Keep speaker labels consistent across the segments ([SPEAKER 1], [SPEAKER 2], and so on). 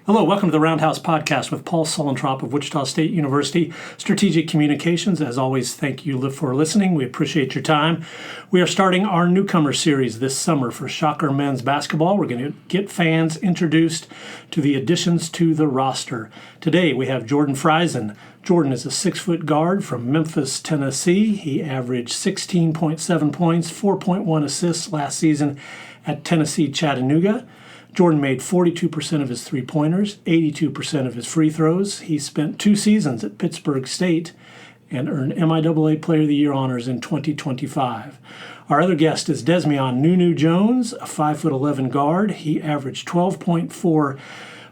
[SPEAKER 1] Hello, welcome to the Roundhouse podcast with Paul Sulentrop of Wichita State University, Strategic Communications. As always, thank you for listening. We appreciate your time. We are starting our newcomer series this summer for Shocker men's basketball. We're going to get fans introduced to the additions to the roster. Today, we have Jordan Frison. Jordan is a 6-foot guard from Memphis, Tennessee. He averaged 16.7 points, 4.1 assists last season at Tennessee Chattanooga. Jordan made 42% of his three-pointers, 82% of his free throws. He spent 2 seasons at Pittsburgh State and earned MIAA Player of the Year honors in 2025. Our other guest is NuNu Jones, a 5'11" guard. He averaged 12.4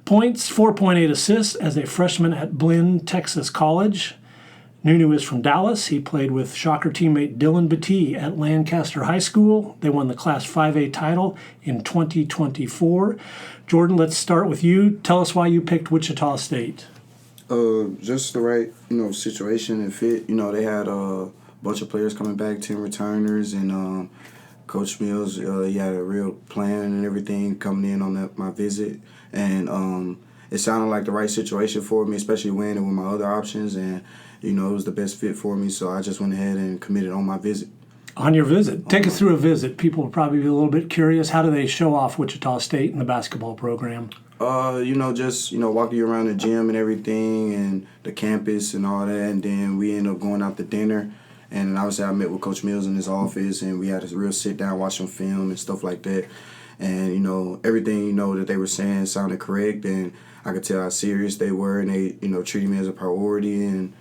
[SPEAKER 1] points, 4.8 assists as a freshman at Blinn, Texas College. NuNu is from Dallas. He played with Shocker teammate Dylan Beattie at Lancaster High School. They won the Class 5A title in 2024. Jordan, let's start with you. Tell us why you picked Wichita State.
[SPEAKER 2] Just the right, situation and fit. They had a bunch of players coming back, 10 returners, and Coach Mills, he had a real plan and everything coming in on my visit. And it sounded like the right situation for me, especially weighing it with my other options. And it was the best fit for me, so I just went ahead and committed on my visit.
[SPEAKER 1] On your visit, take us through a visit. People will probably be a little bit curious. How do they show off Wichita State and the basketball program?
[SPEAKER 2] Just walking you around the gym and everything and the campus and all that, and then we ended up going out to dinner. And obviously I met with Coach Mills in his office, and we had a real sit-down, watch some film and stuff like that. And, everything, that they were saying sounded correct, and I could tell how serious they were, and they, treated me as a priority, and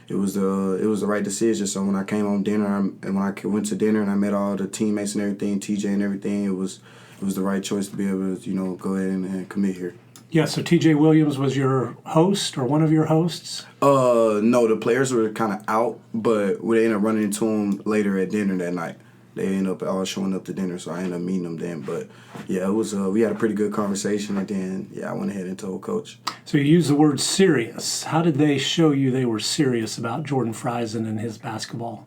[SPEAKER 2] it was the right decision. So when I came on dinner, and when I went to dinner and I met all the teammates and everything, TJ and everything, it was the right choice to be able to, go ahead and commit here.
[SPEAKER 1] Yeah, so TJ Williams was your host or one of your hosts?
[SPEAKER 2] No, the players were kind of out, but we ended up running into them later at dinner that night. They ended up all showing up to dinner, so I ended up meeting them then. But, yeah, it was we had a pretty good conversation, and then, I went ahead and told Coach.
[SPEAKER 1] So you used the word serious. How did they show you they were serious about Jordan Frison and his basketball?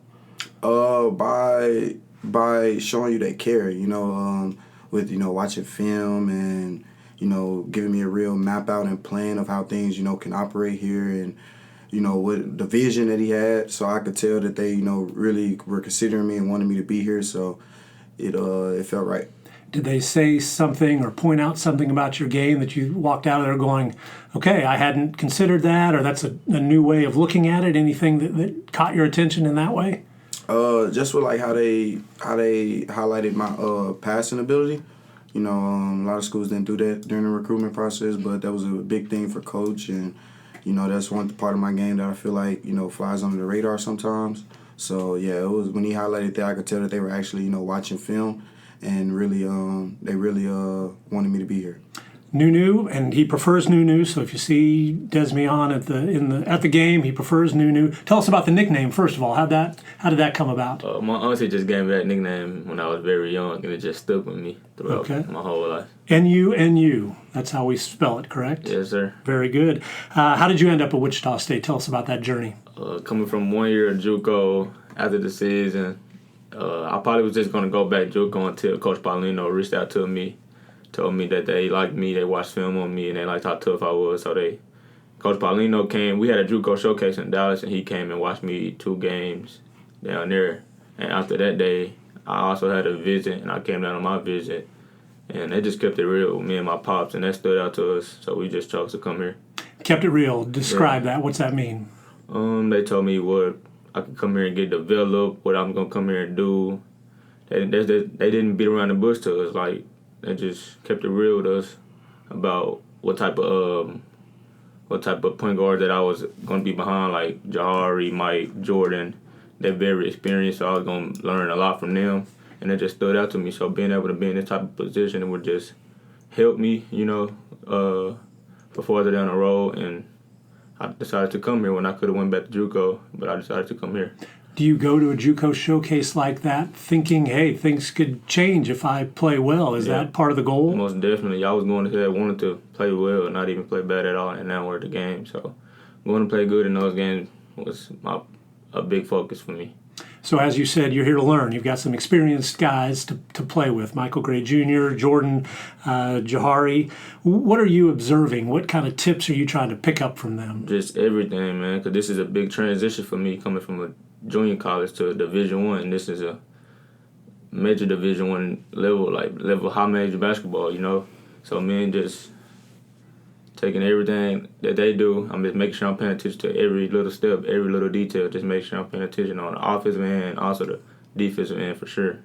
[SPEAKER 2] By showing you they care, with, watching film and, giving me a real map out and plan of how things, can operate here and, what the vision that he had. So I could tell that they, really were considering me and wanted me to be here. So it felt right.
[SPEAKER 1] Did they say something or point out something about your game that you walked out of there going, okay, I hadn't considered that, or that's a new way of looking at it? Anything that caught your attention in that way?
[SPEAKER 2] Just with like how they highlighted my passing ability. A lot of schools didn't do that during the recruitment process, but that was a big thing for Coach, and that's one part of my game that I feel like flies under the radar sometimes. So yeah, it was when he highlighted that, I could tell that they were actually watching film, and really they really wanted me to be here.
[SPEAKER 1] NuNu, and he prefers NuNu. So if you see Desmion at the game, he prefers NuNu. Tell us about the nickname first of all. How did that come about?
[SPEAKER 3] My auntie just gave me that nickname when I was very young, and it just stuck with me throughout my whole life. NuNu. That's how we spell it, correct? Yes, sir.
[SPEAKER 1] Very good. How did you end up at Wichita State? Tell us about that journey.
[SPEAKER 3] Coming from 1 year of JUCO after the season, I probably was just going to go back JUCO until Coach Paulino reached out to me. Told me that they liked me, they watched film on me, and they liked how tough I was. So Coach Paulino came. We had a JUCO showcase in Dallas, and he came and watched me 2 games down there. And after that day, I also had a visit, and I came down on my visit. And they just kept it real with me and my pops, and that stood out to us. So we just chose to come here.
[SPEAKER 1] Kept it real. Describe that. What's that mean?
[SPEAKER 3] They told me what I could come here and get developed, what I'm going to come here and do. They didn't beat around the bush to us. Like, they just kept it real with us about what type of point guard that I was going to be behind, like Jahari, Mike, Jordan. They're very experienced, so I was going to learn a lot from them, and it just stood out to me. So being able to be in this type of position, it would just help me, for farther down the road. And I decided to come here when I could have went back to JUCO, but I decided to come here.
[SPEAKER 1] Do you go to a JUCO showcase like that thinking, hey, things could change if I play well? Is that part of the goal?
[SPEAKER 3] Most definitely. I was going to that wanted to play well and not even play bad at all, and now we're at the game. So going to play good in those games was a big focus for me.
[SPEAKER 1] So as you said, you're here to learn. You've got some experienced guys to play with, Michael Gray Jr., Jordan Jahari. What are you observing? What kind of tips are you trying to pick up from them?
[SPEAKER 3] Just everything, man, because this is a big transition for me coming from a junior college to Division I. This is a major Division I level high major basketball, you know. So, man, just taking everything that they do, I'm just making sure I'm paying attention to every little step, every little detail, just make sure I'm paying attention on the offensive end and also the defensive end for sure.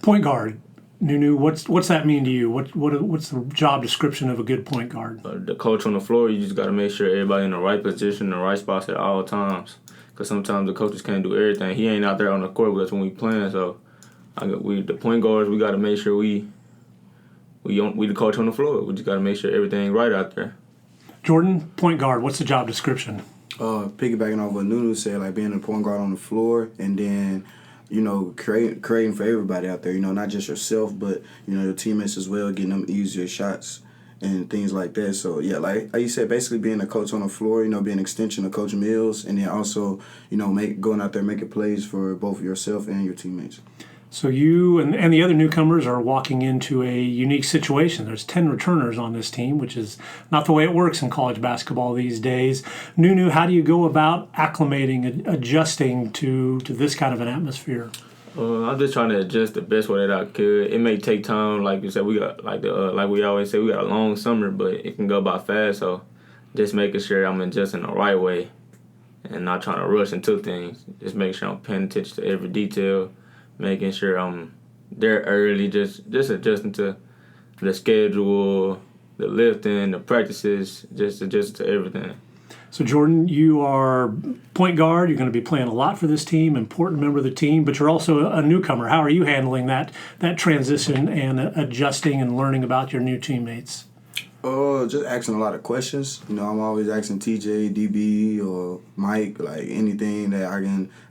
[SPEAKER 1] Point guard, NuNu, what's that mean to you? What's the job description of a good point guard?
[SPEAKER 3] The coach on the floor, you just got to make sure everybody in the right position, the right spots at all times. Because sometimes the coaches can't do everything. He ain't out there on the court, but that's when we playing. So the point guards, we got to make sure we the coach on the floor. We just got to make sure everything right out there.
[SPEAKER 1] Jordan, point guard, what's the job description?
[SPEAKER 2] Piggybacking off what NuNu said, like being a point guard on the floor and then, you know, creating for everybody out there, you know, not just yourself, but, you know, your teammates as well, getting them easier shots and things like that. So, yeah, like you said, basically being a coach on the floor, you know, being an extension of Coach Mills, and then also, you know, going out there making plays for both yourself and your teammates.
[SPEAKER 1] So you and the other newcomers are walking into a unique situation. There's 10 returners on this team, which is not the way it works in college basketball these days. NuNu, how do you go about acclimating, adjusting to this kind of an atmosphere?
[SPEAKER 3] I'm just trying to adjust the best way that I could. It may take time, like you said. We got like we always say, we got a long summer, but it can go by fast. So just making sure I'm adjusting the right way and not trying to rush into things. Just make sure I'm paying attention to every detail. Making sure I'm there early, just adjusting to the schedule, the lifting, the practices, just adjusting to everything.
[SPEAKER 1] So, Jordan, you are point guard. You're going to be playing a lot for this team, important member of the team, but you're also a newcomer. How are you handling that transition and adjusting and learning about your new teammates?
[SPEAKER 2] Just asking a lot of questions. You know, I'm always asking TJ, DB, or Mike, like anything that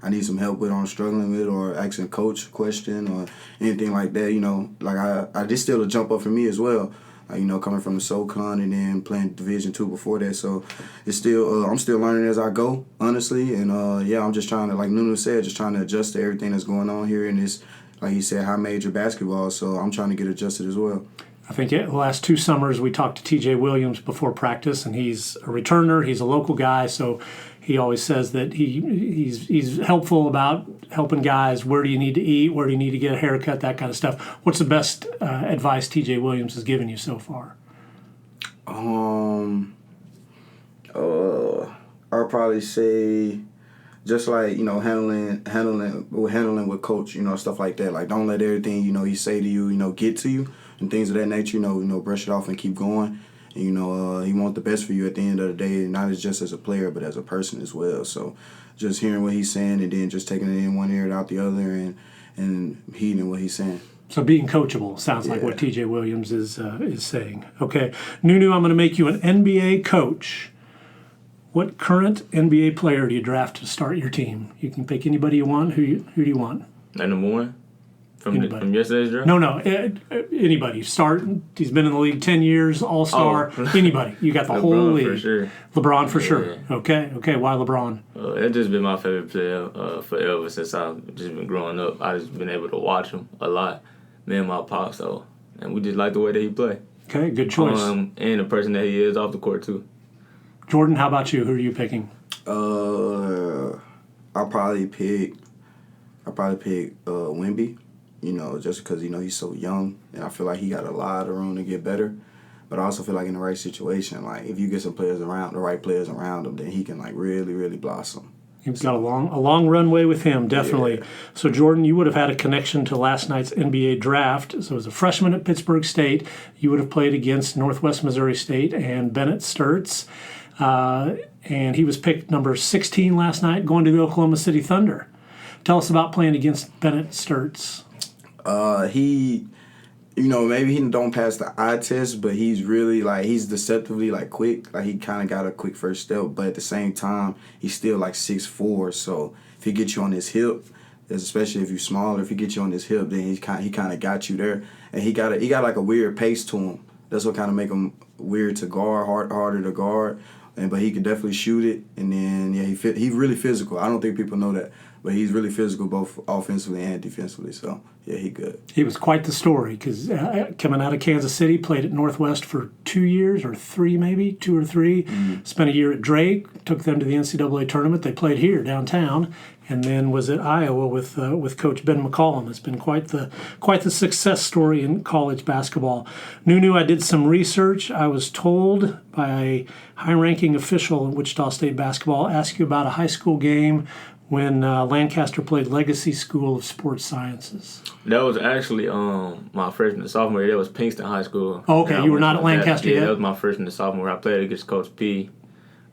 [SPEAKER 2] I need some help with or I'm struggling with, or asking coach a question or anything like that. You know, like I just still a jump up for me as well. You know, coming from the SoCon and then playing Division II before that. So it's still, I'm still learning as I go, honestly. And I'm just trying to, like NuNu said, just trying to adjust to everything that's going on here in this, like he said, high major basketball. So I'm trying to get adjusted as well.
[SPEAKER 1] I think the last 2 summers we talked to TJ Williams before practice, and he's a returner. He's a local guy, so he always says that he's helpful about helping guys. Where do you need to eat? Where do you need to get a haircut? That kind of stuff. What's the best advice TJ Williams has given you so far?
[SPEAKER 2] I'll probably say just like, you know, handling with coach, you know, stuff like that. Like, don't let everything, you know, he say to you, you know, get to you and things of that nature. You know, brush it off and keep going. And, you know, he wants the best for you at the end of the day, not just as a player, but as a person as well. So just hearing what he's saying and then just taking it in one ear and out the other and heeding what he's saying. So
[SPEAKER 1] being coachable sounds like what TJ Williams is saying. Okay, NuNu, I'm going to make you an NBA coach. What current NBA player do you draft to start your team? You can pick anybody you want. Who do you want?
[SPEAKER 3] At number 1? From yesterday's draft?
[SPEAKER 1] No. Anybody. Start. He's been in the league 10 years, all-star. Oh. Anybody. You got the whole league.
[SPEAKER 3] For sure.
[SPEAKER 1] LeBron for sure. Okay. Why LeBron?
[SPEAKER 3] It's just been my favorite player forever since I've just been growing up. I've just been able to watch him a lot. Me and my pops, and we just like the way that he play.
[SPEAKER 1] Okay, good choice.
[SPEAKER 3] And the person that he is off the court, too.
[SPEAKER 1] Jordan, how about you? Who are you picking?
[SPEAKER 2] I'll probably pick Wemby. You know, just because, you know, he's so young, and I feel like he got a lot of room to get better. But I also feel like in the right situation, like if you get the right players around him, then he can like really, really blossom.
[SPEAKER 1] He's got a long runway with him, definitely. Yeah. So, Jordan, you would have had a connection to last night's NBA draft. So, as a freshman at Pittsburgh State, you would have played against Northwest Missouri State and Bennett Sturts. And he was picked number 16 last night, going to the Oklahoma City Thunder. Tell us about playing against Bennett Sturts.
[SPEAKER 2] He, you know, maybe he don't pass the eye test, but he's really, he's deceptively, quick. Like, he kind of got a quick first step, but at the same time, he's still, 6'4", so if he gets you on his hip, especially if you're smaller, if he gets you on his hip, then he kind of got you there. And he got a weird pace to him. That's what kind of make him weird to guard, harder to guard, but he could definitely shoot it. And then he's really physical. I don't think people know that, but he's really physical both offensively and defensively. So yeah, he good.
[SPEAKER 1] He was quite the story because coming out of Kansas City, played at Northwest for 2 years or 3 maybe, 2 or 3.
[SPEAKER 2] Mm-hmm.
[SPEAKER 1] Spent a year at Drake, took them to the NCAA tournament. They played here downtown, and then was at Iowa with Coach Ben McCollum. It's been quite the success story in college basketball. NuNu, I did some research. I was told by a high-ranking official in Wichita State basketball, ask you about a high school game when Lancaster played Legacy School of Sports Sciences.
[SPEAKER 3] That was actually my freshman and sophomore year. That was Pinkston High School.
[SPEAKER 1] Oh, okay. You were not at Lancaster yet?
[SPEAKER 3] Yeah, that was my freshman and sophomore year. I played against Coach P.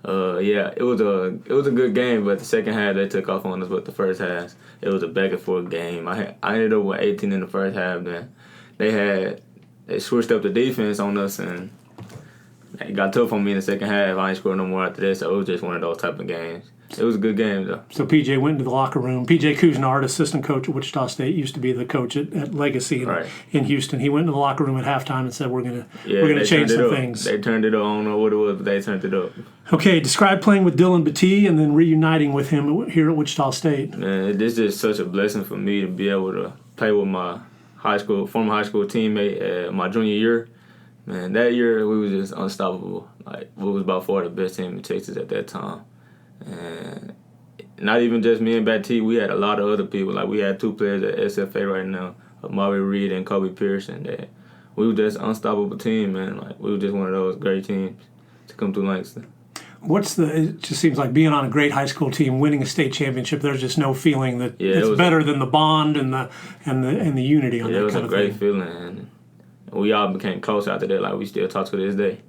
[SPEAKER 3] Yeah, it was a good game, but the second half they took off on us. But the first half, it was a back and forth game. I ended up with 18 in the first half. Then they switched up the defense on us, and it got tough on me in the second half. I ain't scored no more after that, so it was just one of those type of games. It was a good game, though.
[SPEAKER 1] So PJ went into the locker room. PJ Cousinard, assistant coach at Wichita State, used to be the coach at Legacy in Houston. He went into the locker room at halftime and said, "We're gonna change some things."
[SPEAKER 3] They turned it up. I don't know what it was, but they turned it up.
[SPEAKER 1] Okay, describe playing with Dylan Batee and then reuniting with him here at Wichita State.
[SPEAKER 3] Man, this is such a blessing for me to be able to play with my former high school teammate my junior year. Man, that year we was just unstoppable. Like, we was by far the best team in Texas at that time. And not even just me and Batee, we had a lot of other people. Like, we had 2 players at SFA right now, Amari Reed and Kobe Pearson. That we were just an unstoppable team, man. Like, we were just one of those great teams to come through Langston.
[SPEAKER 1] It just seems like being on a great high school team, winning a state championship, there's just no feeling that it's better than the bond and the unity on that kind of thing.
[SPEAKER 3] It was a great feeling, and we all became close after that. Like, we still talk to this day.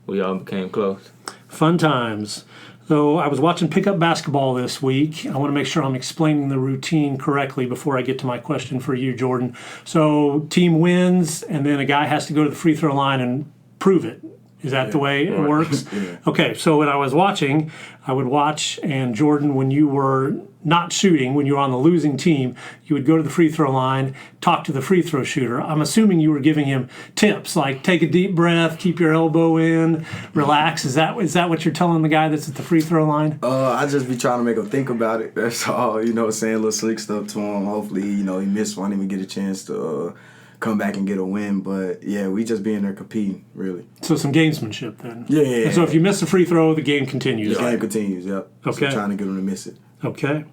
[SPEAKER 3] We all became close.
[SPEAKER 1] Fun times. So I was watching pickup basketball this week. I want to make sure I'm explaining the routine correctly before I get to my question for you, Jordan. So team wins, and then a guy has to go to the free throw line and prove it. Is that the way it works?
[SPEAKER 2] Yeah.
[SPEAKER 1] Okay, so when I was watching, I would watch, and Jordan, when you were not shooting, when you were on the losing team, you would go to the free throw line, talk to the free throw shooter. I'm assuming you were giving him tips, like take a deep breath, keep your elbow in, relax. Is that what you're telling the guy that's at the free throw line?
[SPEAKER 2] I just be trying to make him think about it. That's all. Saying little slick stuff to him. Hopefully, he missed one and we get a chance to come back and get a win. But yeah, we just being there competing, really.
[SPEAKER 1] So some gamesmanship then.
[SPEAKER 2] Yeah.
[SPEAKER 1] And so if you miss a free throw, the game continues.
[SPEAKER 2] The game continues. Yep.
[SPEAKER 1] Okay.
[SPEAKER 2] So trying to get him to miss it.
[SPEAKER 1] Okay.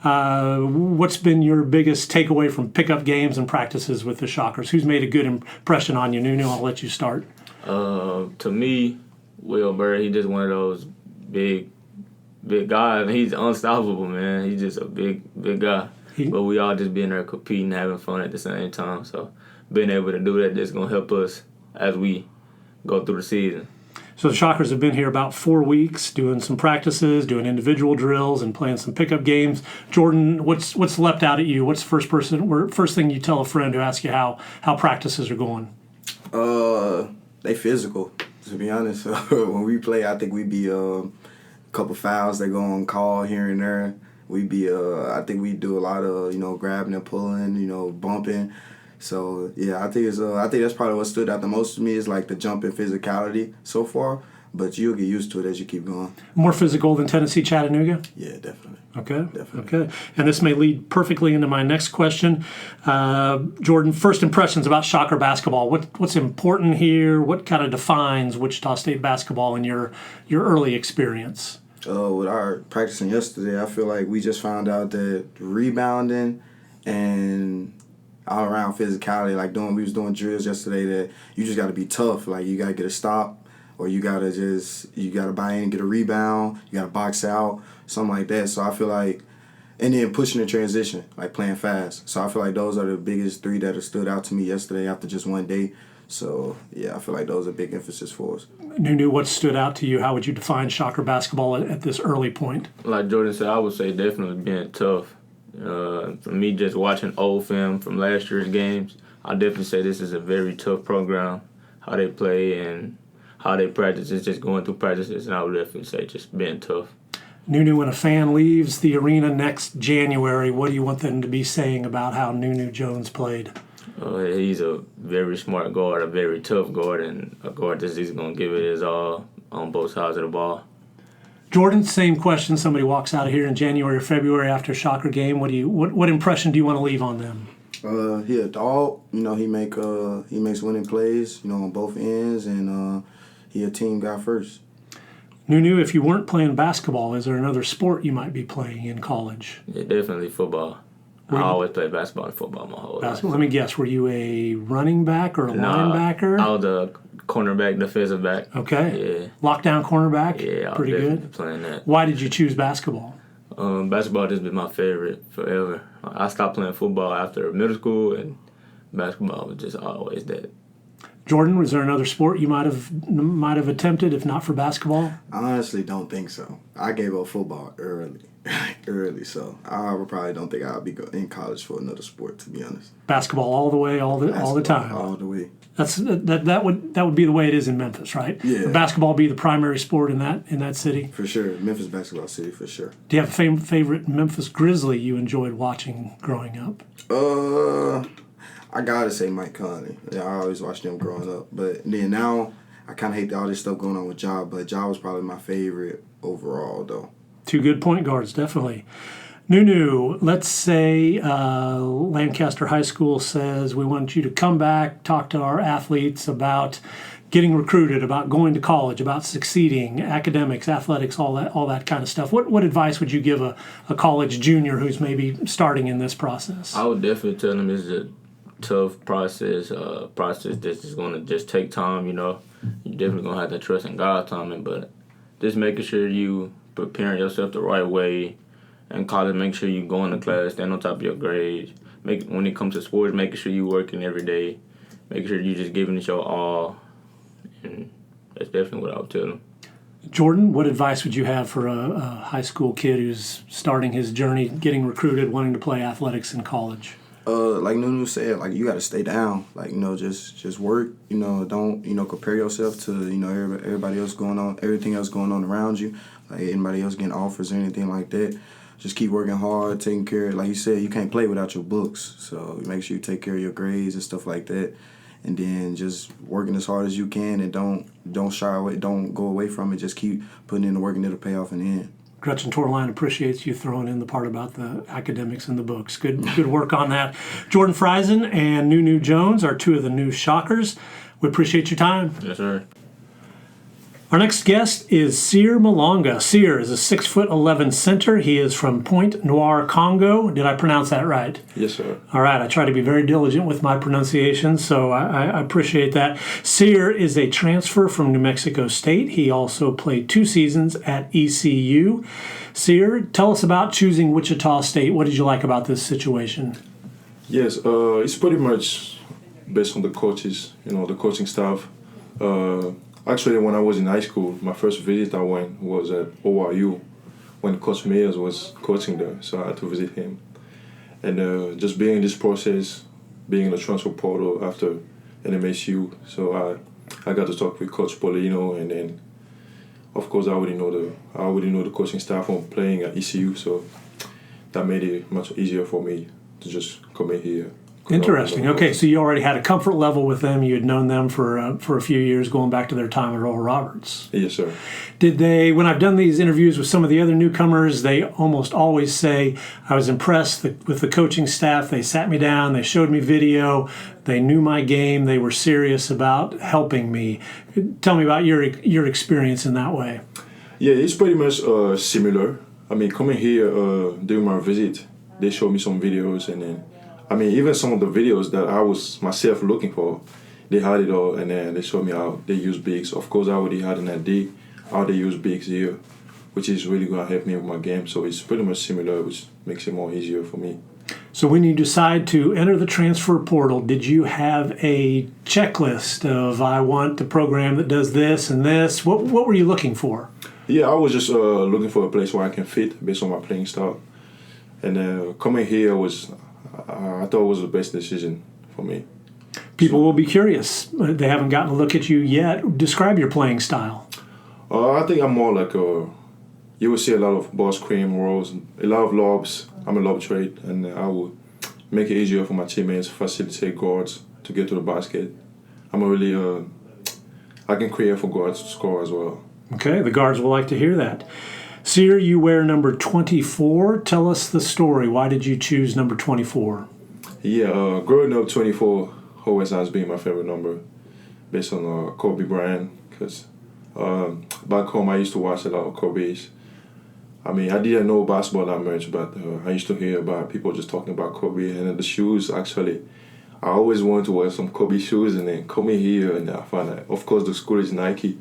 [SPEAKER 1] What's been your biggest takeaway from pickup games and practices with the Shockers? Who's made a good impression on you, NuNu? I'll let you start.
[SPEAKER 3] To me, Will Burr, he just one of those big guys. He's unstoppable, man. He's just a big guy. But we all just being there competing, having fun at the same time. So being able to do that is going to help us as we go through the season.
[SPEAKER 1] So the Shockers have been here about 4 weeks, doing some practices, doing individual drills, and playing some pickup games. Jordan, what's leapt out at you? What's the first thing you tell a friend who asks you how practices are going?
[SPEAKER 2] They physical, to be honest. When we play, I think we be a couple fouls that go on call here and there. We be I think we do a lot of grabbing and pulling, bumping. So yeah, I think that's probably what stood out the most to me is like the jump in physicality so far. But you'll get used to it as you keep going. More
[SPEAKER 1] physical than Tennessee Chattanooga?
[SPEAKER 2] Yeah, definitely.
[SPEAKER 1] Okay.
[SPEAKER 2] Definitely.
[SPEAKER 1] Okay. And this may lead perfectly into my next question. Jordan, first impressions about Shocker basketball. What's important here? What kind of defines Wichita State basketball in your early experience?
[SPEAKER 2] With our practicing yesterday, I feel like we just found out that rebounding and all around physicality, we was doing drills yesterday that you just got to be tough. Like, you got to get a stop, or you got to buy in and get a rebound. You got to box out, something like that. So I feel like, and then pushing the transition, like playing fast. So I feel like those are the biggest 3 that have stood out to me yesterday after just one day. So, yeah, I feel like those are big emphasis for us.
[SPEAKER 1] NuNu, what stood out to you? How would you define Shocker basketball at this early point?
[SPEAKER 3] Like Jordan said, I would say definitely being tough. For me, just watching old film from last year's games, I definitely say this is a very tough program. How they play and how they practice is just going through practices, and I would definitely say just being tough.
[SPEAKER 1] NuNu, when a fan leaves the arena next January, what do you want them to be saying about how NuNu Jones played?
[SPEAKER 3] He's a very smart guard, a very tough guard, and a guard that's just going to give it his all on both sides of the ball.
[SPEAKER 1] Jordan, same question. Somebody walks out of here in January or February after a Shocker game. What impression do you want to leave on them?
[SPEAKER 2] He a dog. You know, he makes winning plays, you know, on both ends, and he a team guy first.
[SPEAKER 1] NuNu, if you weren't playing basketball, is there another sport you might be playing in college?
[SPEAKER 3] Yeah, definitely football. I always played basketball and football my whole life.
[SPEAKER 1] Let me guess. Were you a running back or a linebacker?
[SPEAKER 3] I was a cornerback, defensive back.
[SPEAKER 1] Okay.
[SPEAKER 3] Yeah.
[SPEAKER 1] Lockdown cornerback?
[SPEAKER 3] Yeah, I was
[SPEAKER 1] pretty
[SPEAKER 3] definitely
[SPEAKER 1] good.
[SPEAKER 3] playing that.
[SPEAKER 1] Why did you choose basketball?
[SPEAKER 3] Basketball has been my favorite forever. I stopped playing football after middle school, and basketball was just always that.
[SPEAKER 1] Jordan, was there another sport you might have attempted if not for basketball?
[SPEAKER 2] I honestly don't think so. I gave up football early, so I probably don't think I'll be in college for another sport, to be honest.
[SPEAKER 1] Basketball all the way, all the time.
[SPEAKER 2] All the way.
[SPEAKER 1] That would be the way it is in Memphis, right?
[SPEAKER 2] Yeah.
[SPEAKER 1] Would basketball be the primary sport in that city?
[SPEAKER 2] For sure, Memphis basketball city for sure.
[SPEAKER 1] Do you have a favorite Memphis Grizzly you enjoyed watching growing up?
[SPEAKER 2] I gotta say Mike Conley. Yeah, I always watched them growing up, but then now I kind of hate all this stuff going on with Ja, but Ja was probably my favorite overall, though.
[SPEAKER 1] Two good point guards, definitely. NuNu, let's say Lancaster High School says we want you to come back, talk to our athletes about getting recruited, about going to college, about succeeding, academics, athletics, all that kind of stuff. What advice would you give a college junior who's maybe starting in this process?
[SPEAKER 3] I would definitely tell them it's a tough process that's just going to just take time, you know. You're definitely going to have to trust in God's timing, but just making sure you preparing yourself the right way. In college, make sure you go into class, stand on top of your grades. When it comes to sports, making sure you working every day. Making sure you just giving it your all. And that's definitely what I would tell them.
[SPEAKER 1] Jordan, what advice would you have for a high school kid who's starting his journey, getting recruited, wanting to play athletics in college?
[SPEAKER 2] Like NuNu said, like you got to stay down. Like, you know, just work. You know, don't compare yourself to everybody else going on, everything else going on around you. Like anybody else getting offers or anything like that. Just keep working hard, taking care. Like you said, you can't play without your books. So make sure you take care of your grades and stuff like that. And then just working as hard as you can, and don't shy away, don't go away from it. Just keep putting in the work, and it'll pay off in the end.
[SPEAKER 1] Gretchen Torline appreciates you throwing in the part about the academics and the books. Good work on that. Jordan Frison and NuNu Jones are two of the new Shockers. We appreciate your time.
[SPEAKER 3] Yes, sir.
[SPEAKER 1] Our next guest is Cyr Malonga. Cyr is a 6'11" center. He is from Pointe Noire, Congo. Did I pronounce that right?
[SPEAKER 4] Yes, sir.
[SPEAKER 1] All right. I try to be very diligent with my pronunciation, so I appreciate that. Cyr is a transfer from New Mexico State. He also played 2 seasons at ECU. Cyr, tell us about choosing Wichita State. What did you like about this situation?
[SPEAKER 4] Yes, it's pretty much based on the coaches, the coaching staff. Actually, when I was in high school, my first visit I went was at ORU when Coach Mills was coaching there, so I had to visit him. And just being in this process, being in the transfer portal after NMSU, so I got to talk with Coach Polino, and then, of course, I already know the coaching staff from playing at ECU, so that made it much easier for me to just come in here.
[SPEAKER 1] Interesting. Okay, so you already had a comfort level with them. You had known them for a few years, going back to their time at Oral Roberts.
[SPEAKER 4] Yes, sir.
[SPEAKER 1] Did they, when I've done these interviews with some of the other newcomers, they almost always say, I was impressed with the coaching staff. They sat me down. They showed me video. They knew my game. They were serious about helping me. Tell me about your experience in that way.
[SPEAKER 4] Yeah, it's pretty much similar. I mean, coming here during my visit, they showed me some videos, and then even some of the videos that I was myself looking for, they had it all, and then they showed me how they use bigs. Of course, I already had an idea how they use bigs here, which is really going to help me with my game. So it's pretty much similar, which makes it more easier for me.
[SPEAKER 1] So when you decide to enter the transfer portal, did you have a checklist of I want the program that does this and this? What were you looking for?
[SPEAKER 4] Yeah, I was just looking for a place where I can fit based on my playing style. And coming here I thought it was the best decision for me.
[SPEAKER 1] People will be curious. They haven't gotten a look at you yet. Describe your playing style.
[SPEAKER 4] I think I'm more like you will see a lot of ball screen rolls, a lot of lobs. I'm a lob trade, and I will make it easier for my teammates, facilitate guards to get to the basket. I'm a really I can create for guards to score as well.
[SPEAKER 1] Okay, the guards will like to hear that. Cyr, you wear number 24. Tell us the story. Why did you choose number 24?
[SPEAKER 4] Yeah, growing up, 24 always has been my favorite number, based on Kobe Bryant. Because back home, I used to watch a lot of Kobe's. I mean, I didn't know basketball that much, but I used to hear about people just talking about Kobe. And the shoes, actually, I always wanted to wear some Kobe shoes, and then come in here, and I found that, of course, the school is Nike.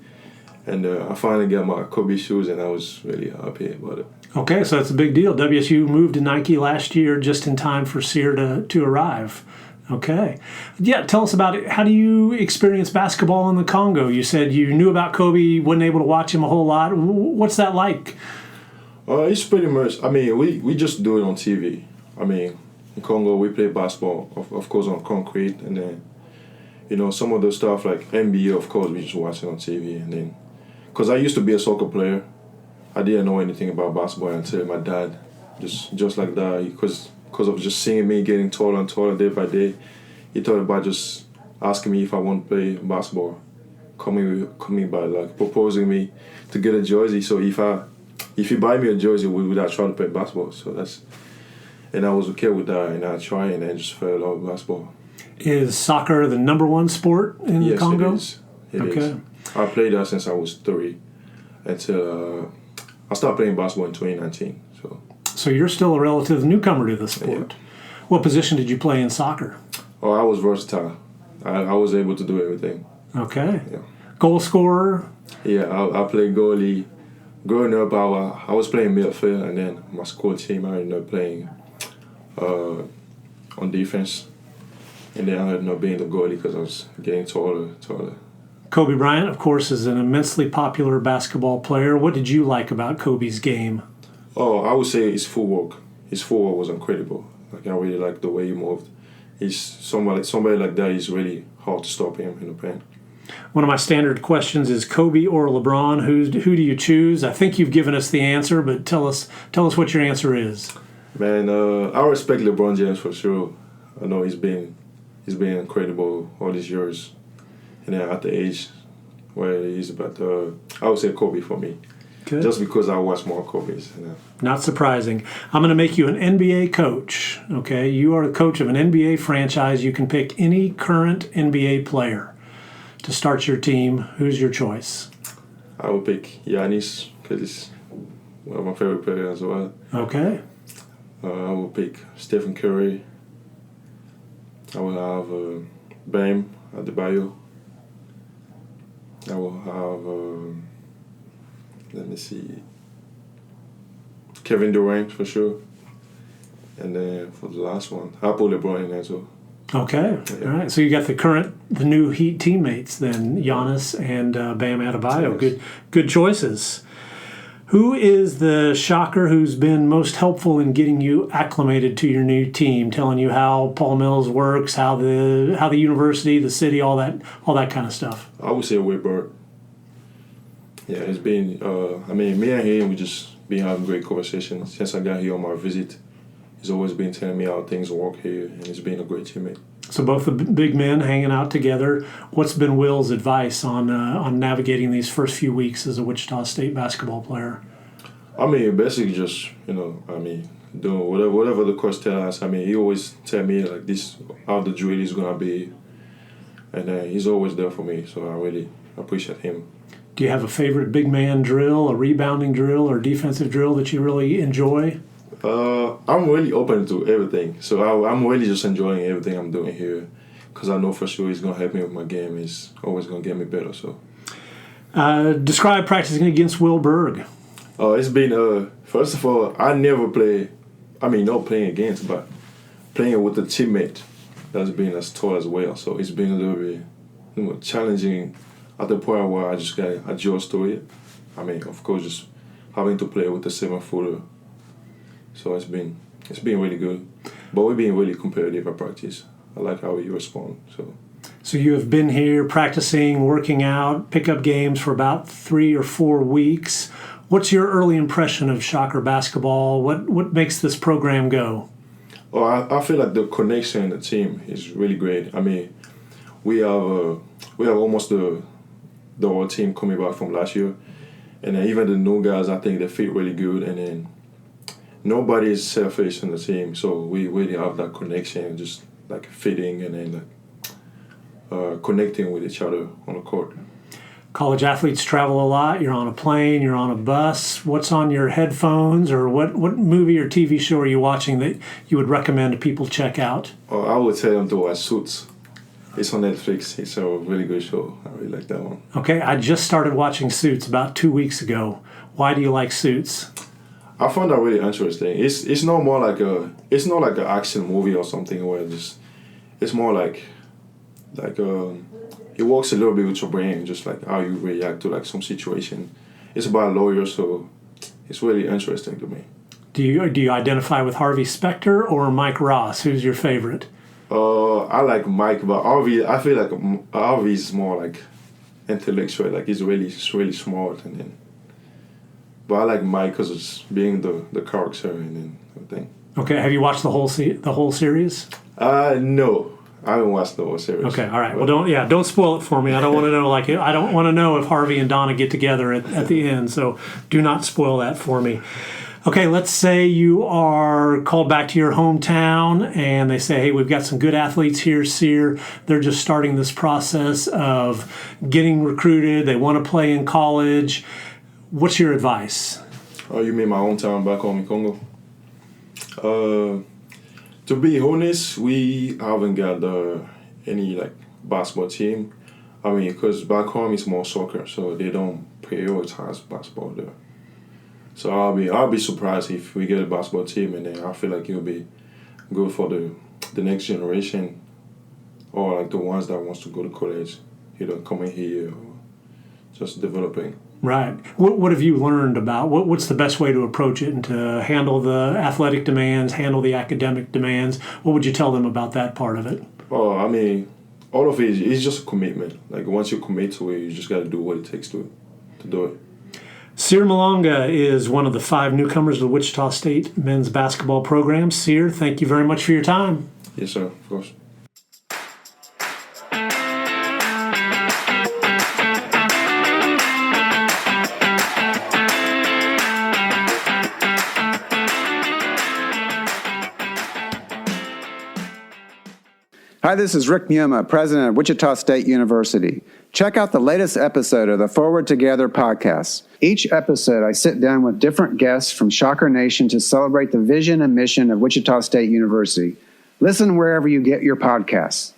[SPEAKER 4] And I finally got my Kobe shoes, and I was really happy about it.
[SPEAKER 1] Okay, so that's a big deal. WSU moved to Nike last year just in time for Cyr to arrive. Okay. Yeah, tell us about it. How do you experience basketball in the Congo? You said you knew about Kobe, wasn't able to watch him a whole lot. What's that like?
[SPEAKER 4] It's pretty much, I mean, we just do it on TV. I mean, in Congo, we play basketball, of course, on concrete. And then, you know, some of the stuff like NBA, of course, we just watch it on TV. And then, because I used to be a soccer player, I didn't know anything about basketball until my dad, just like that, because of just seeing me getting taller and taller day by day, he thought about just asking me if I want to play basketball, coming by like proposing me to get a jersey. So if you buy me a jersey, would I try to play basketball? And I was okay with that, and I tried, and I just fell in love with basketball.
[SPEAKER 1] Is soccer the number one sport in the Congo?
[SPEAKER 4] Yes, it is. I played that since I was 3 until I started playing basketball in 2019.
[SPEAKER 1] So you're still a relative newcomer to the sport.
[SPEAKER 4] Yeah.
[SPEAKER 1] What position did you play in soccer?
[SPEAKER 4] Oh, I was versatile. I was able to do everything.
[SPEAKER 1] Okay.
[SPEAKER 4] Yeah.
[SPEAKER 1] Goal scorer?
[SPEAKER 4] Yeah, I played goalie. Growing up, I was playing midfield, and then my school team, I ended up playing on defense. And then I ended up being the goalie because I was getting taller.
[SPEAKER 1] Kobe Bryant, of course, is an immensely popular basketball player. What did you like about Kobe's game?
[SPEAKER 4] Oh, I would say his footwork. His footwork was incredible. Like, I really liked the way he moved. He's somebody like that is really hard to stop him in the paint.
[SPEAKER 1] One of my standard questions is Kobe or LeBron. Who do you choose? I think you've given us the answer, but tell us what your answer is.
[SPEAKER 4] Man, I respect LeBron James for sure. I know he's been incredible all these years, and then at the age where he's about, I would say Kobe for me.
[SPEAKER 1] Good.
[SPEAKER 4] Just because I watch more Kobe's. You know.
[SPEAKER 1] Not surprising. I'm going to make you an NBA coach. Okay, you are the coach of an NBA franchise. You can pick any current NBA player to start your team. Who's your choice?
[SPEAKER 4] I would pick Giannis because he's one of my favorite players as well.
[SPEAKER 1] Okay.
[SPEAKER 4] I will pick Stephen Curry. I will have Bam Adebayo. I will have, let me see, Kevin Durant for sure. And then for the last one, I'll put LeBron in as well.
[SPEAKER 1] Okay. Yeah. All right. So you got the new Heat teammates then, Giannis and Bam Adebayo.
[SPEAKER 4] Yes.
[SPEAKER 1] Good choices. Who is the shocker who's been most helpful in getting you acclimated to your new team, telling you how Paul Mills works, how the university, the city, all that kind of stuff?
[SPEAKER 4] I would say Whitbird. Yeah, it's been. Me and him, we just been having great conversations since I got here on my visit. He's always been telling me how things work here, and he's been a great teammate. So
[SPEAKER 1] both the big men hanging out together. What's been Will's advice on navigating these first few weeks as a Wichita State basketball player?
[SPEAKER 4] I mean, basically just, doing whatever the coach tells us. I mean, he always tell me, like, this, how the drill is going to be. And he's always there for me, so I really appreciate him.
[SPEAKER 1] Do you have a favorite big man drill, a rebounding drill, or defensive drill that you really enjoy?
[SPEAKER 4] I'm really open to everything. So I'm really just enjoying everything I'm doing here because I know for sure it's going to help me with my game. It's always going to get me better. So,
[SPEAKER 1] describe practicing against Will Berg.
[SPEAKER 4] It's been, first of all, I never play, not playing against, but playing with a teammate that's been as tall as well. So it's been a little bit challenging at the point where I just got to adjust to it. Of course, just having to play with a 7-footer. So it's been really good. But we've been really competitive at practice. I like how you respond. So
[SPEAKER 1] you have been here practicing, working out, pickup games for about 3 or 4 weeks. What's your early impression of Shocker basketball? What makes this program go?
[SPEAKER 4] Oh, I feel like the connection in the team is really great. I mean, we have almost the whole team coming back from last year, and then even the new guys, I think they fit really good. And then nobody is selfish in the team, so we really have that connection, just like fitting and then like connecting with each other on the court.
[SPEAKER 1] College athletes travel a lot. You're on a plane, you're on a bus. What's on your headphones, or what movie or TV show are you watching that you would recommend people check out?
[SPEAKER 4] I would tell them to watch Suits. It's on Netflix. It's a really good show. I really like that one.
[SPEAKER 1] Okay, I just started watching Suits about 2 weeks ago. Why do you like Suits?
[SPEAKER 4] I found that really interesting. It's not more like an action movie or something where it's more like it works a little bit with your brain, just like how you react to like some situation. It's about lawyers, so it's really interesting to me.
[SPEAKER 1] Do you identify with Harvey Specter or Mike Ross? Who's your favorite?
[SPEAKER 4] I like Mike, but Harvey, I feel like Harvey is more like intellectual, like he's really smart, and then. But I like Mike because it's being the character and then everything.
[SPEAKER 1] Okay, have you watched the whole series?
[SPEAKER 4] No. I haven't watched the whole series.
[SPEAKER 1] Okay, all right. Well, don't spoil it for me. I don't want to know. I don't want to know if Harvey and Donna get together at the end. So do not spoil that for me. Okay, let's say you are called back to your hometown, and they say, "Hey, we've got some good athletes here, Cyr. They're just starting this process of getting recruited. They want to play in college." What's your advice?
[SPEAKER 4] Oh, you mean my hometown back home in Congo? To be honest, we haven't got any like basketball team. I mean, because back home it's more soccer, so they don't prioritize basketball there. So I'll be surprised if we get a basketball team, and then I feel like it'll be good for the next generation, or like the ones that wants to go to college, either coming here or just developing.
[SPEAKER 1] Right. What have you learned about what's the best way to approach it and to handle the athletic demands, handle the academic demands? What would you tell them about that part of it?
[SPEAKER 4] Oh, I mean, all of it is just a commitment. Like once you commit to it, you just got to do what it takes to do it.
[SPEAKER 1] Cyr Malonga is one of the 5 newcomers to the Wichita State men's basketball program. Cyr, thank you very much for your time.
[SPEAKER 4] Yes, sir. Of course.
[SPEAKER 5] Hi, this is Rick Muma, president of Wichita State University. Check out the latest episode of the Forward Together podcast. Each episode, I sit down with different guests from Shocker Nation to celebrate the vision and mission of Wichita State University. Listen wherever you get your podcasts.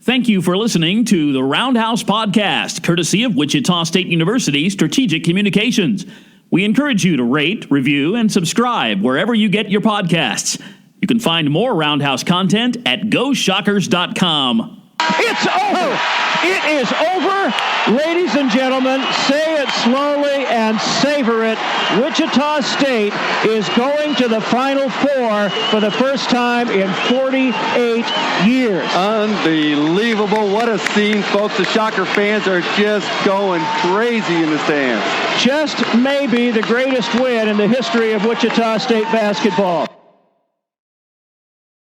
[SPEAKER 6] Thank you for listening to the Roundhouse podcast, courtesy of Wichita State University Strategic Communications. We encourage you to rate, review, and subscribe wherever you get your podcasts. You can find more Roundhouse content at GoShockers.com.
[SPEAKER 7] It's over. It is over. Ladies and gentlemen, say it slowly and savor it. Wichita State is going to the Final Four for the first time in 48 years.
[SPEAKER 8] Unbelievable. What a scene, folks. The Shocker fans are just going crazy in the stands.
[SPEAKER 7] Just maybe the greatest win in the history of Wichita State basketball.